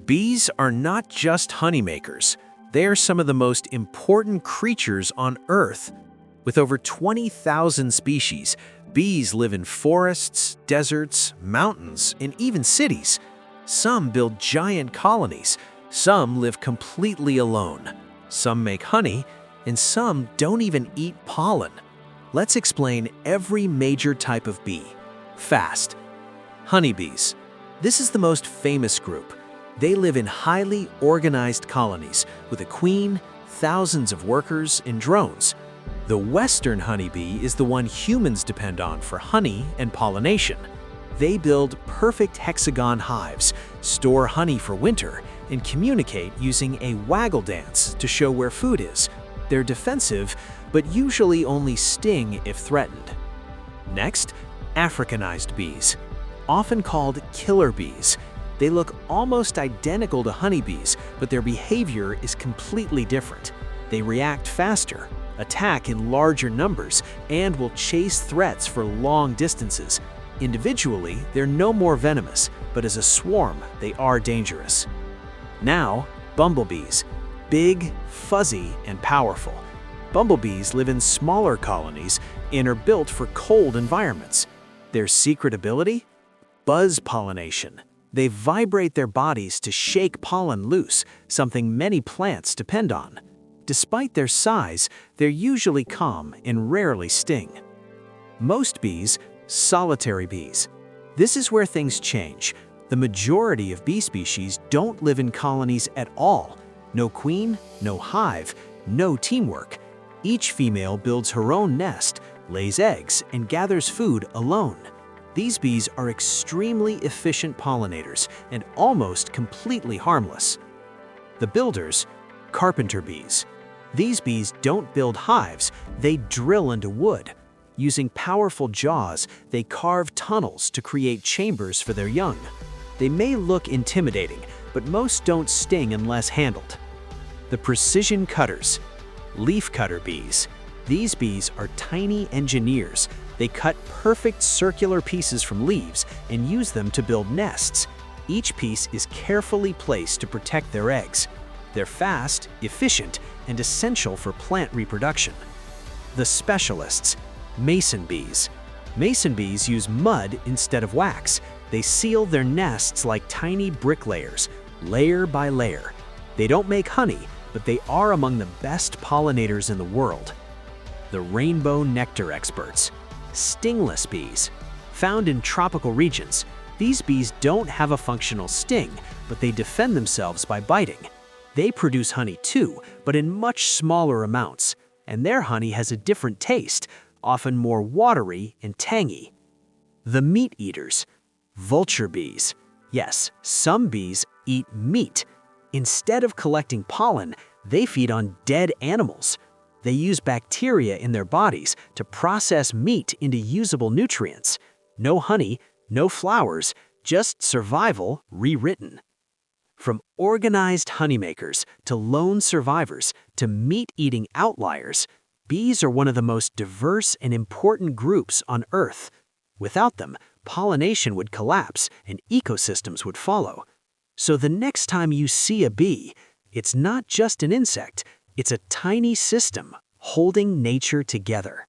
Bees are not just honeymakers. They are some of the most important creatures on Earth. With over 20,000 species, bees live in forests, deserts, mountains, and even cities. Some build giant colonies. Some live completely alone. Some make honey, and some don't even eat pollen. Let's explain every major type of bee. Fast. Honeybees. This is the most famous group. They live in highly organized colonies with a queen, thousands of workers, and drones. The western honeybee is the one humans depend on for honey and pollination. They build perfect hexagon hives, store honey for winter, and communicate using a waggle dance to show where food is. They're defensive, but usually only sting if threatened. Next, Africanized bees, often called killer bees. They look almost identical to honeybees, but their behavior is completely different. They react faster, attack in larger numbers, and will chase threats for long distances. Individually, they're no more venomous, but as a swarm, they are dangerous. Now, bumblebees. Big, fuzzy, and powerful. Bumblebees live in smaller colonies and are built for cold environments. Their secret ability? Buzz pollination. They vibrate their bodies to shake pollen loose, something many plants depend on. Despite their size, they're usually calm and rarely sting. Most bees, solitary bees. This is where things change. The majority of bee species don't live in colonies at all. No queen, no hive, no teamwork. Each female builds her own nest, lays eggs, and gathers food alone. These bees are extremely efficient pollinators and almost completely harmless. The builders, Carpenter bees. These bees don't build hives, they drill into wood. Using powerful jaws, they carve tunnels to create chambers for their young. They may look intimidating, but most don't sting unless handled. The precision cutters, Leafcutter bees. These bees are tiny engineers. They cut perfect circular pieces from leaves and use them to build nests. Each piece is carefully placed to protect their eggs. They're fast, efficient, and essential for plant reproduction. The specialists, mason bees. Mason bees use mud instead of wax. They seal their nests like tiny bricklayers, layer by layer. They don't make honey, but they are among the best pollinators in the world. The rainbow nectar experts, stingless bees. Found in tropical regions, these bees don't have a functional sting, but they defend themselves by biting. They produce honey too, but in much smaller amounts, and their honey has a different taste, often more watery and tangy. The meat eaters, vulture bees. Yes, some bees eat meat. Instead of collecting pollen, they feed on dead animals. They use bacteria in their bodies to process meat into usable nutrients. No honey, no flowers, just survival rewritten. From organized honeymakers to lone survivors to meat-eating outliers, bees are one of the most diverse and important groups on Earth. Without them, pollination would collapse and ecosystems would follow. So the next time you see a bee, it's not just an insect, it's a tiny system holding nature together.